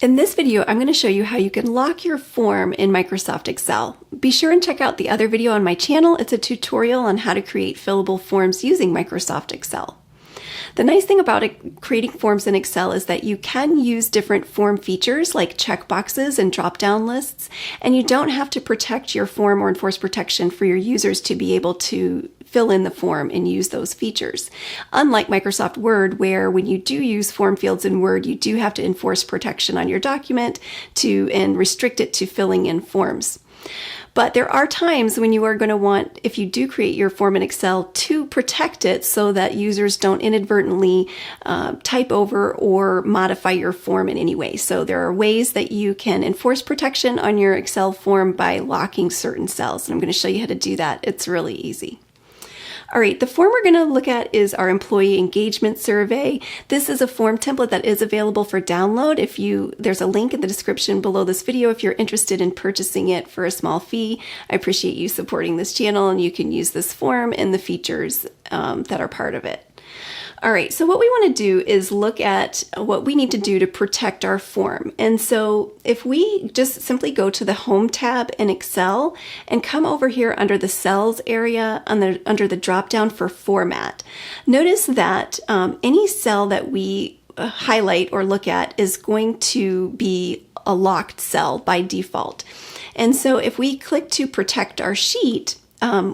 In this video, I'm going to show you how you can lock your form in Microsoft Excel. Be sure and check out the other video on my channel. It's a tutorial on how to create fillable forms using Microsoft Excel. The nice thing about creating forms in Excel is that you can use different form features like checkboxes and drop-down lists, and you don't have to protect your form or enforce protection for your users to be able to fill in the form and use those features. Unlike Microsoft Word, where when you do use form fields in Word, you do have to enforce protection on your document and restrict it to filling in forms. But there are times when you are going to want, if you do create your form in Excel, to protect it so that users don't inadvertently type over or modify your form in any way. So there are ways that you can enforce protection on your Excel form by locking certain cells. And I'm going to show you how to do that. It's really easy. All right, the form we're going to look at is our employee engagement survey. This is a form template that is available for download. There's a link in the description below this video if you're interested in purchasing it for a small fee. I appreciate you supporting this channel, and you can use this form and the features that are part of it. All right, so what we want to do is look at what we need to do to protect our form. And so if we just simply go to the Home tab in Excel and come over here under the Cells area under the drop-down for Format, notice that any cell that we highlight or look at is going to be a locked cell by default. And so if we click to protect our sheet,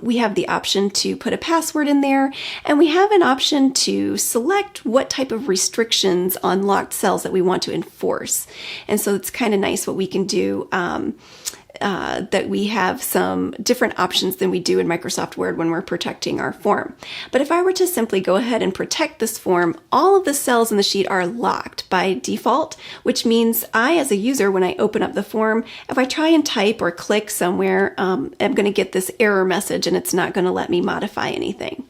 we have the option to put a password in there, and we have an option to select what type of restrictions on locked cells that we want to enforce. And so it's kind of nice what we can do, that we have some different options than we do in Microsoft Word when we're protecting our form. But if I were to simply go ahead and protect this form, all of the cells in the sheet are locked by default, which means I, as a user, when I open up the form, if I try and type or click somewhere, I'm going to get this error message and it's not going to let me modify anything.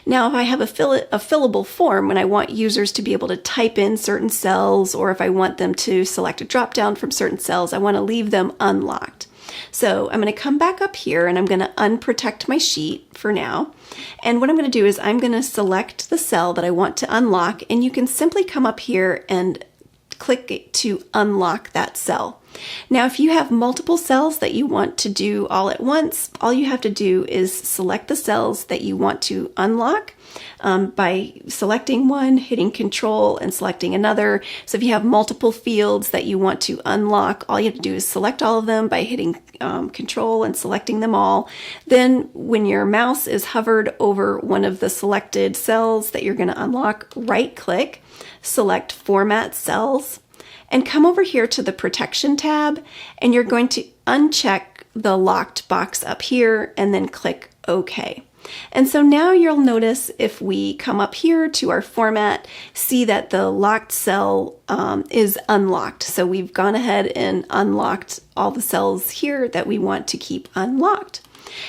Now, if I have a fillable form, when I want users to be able to type in certain cells, or if I want them to select a drop-down from certain cells, I want to leave them unlocked. So I'm going to come back up here and I'm going to unprotect my sheet for now. And what I'm going to do is I'm going to select the cell that I want to unlock, and you can simply come up here and click to unlock that cell. Now, if you have multiple cells that you want to do all at once, all you have to do is select the cells that you want to unlock by selecting one, hitting Control, and selecting another. So if you have multiple fields that you want to unlock, all you have to do is select all of them by hitting Control and selecting them all. Then when your mouse is hovered over one of the selected cells that you're going to unlock, right-click, select Format Cells, and come over here to the Protection tab, and you're going to uncheck the locked box up here and then click OK. And so now you'll notice if we come up here to our format, see that the locked cell is unlocked. So we've gone ahead and unlocked all the cells here that we want to keep unlocked.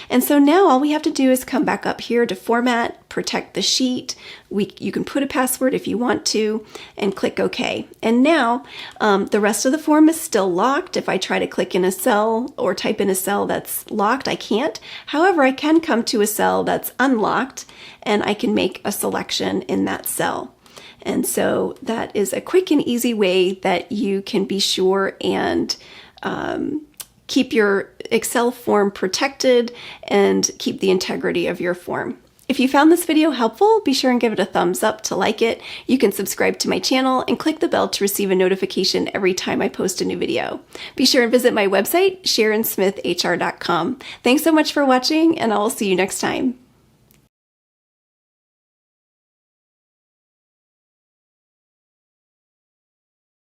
And so now all we have to do is come back up here to Format, protect the sheet. You can put a password if you want to, and click OK. And now the rest of the form is still locked. If I try to click in a cell or type in a cell that's locked, I can't. However, I can come to a cell that's unlocked, and I can make a selection in that cell. And so that is a quick and easy way that you can be sure and keep your Excel form protected and keep the integrity of your form. If you found this video helpful, be sure and give it a thumbs up to like it. You can subscribe to my channel and click the bell to receive a notification every time I post a new video. Be sure and visit my website, SharonSmithHR.com. Thanks so much for watching, and I'll see you next time.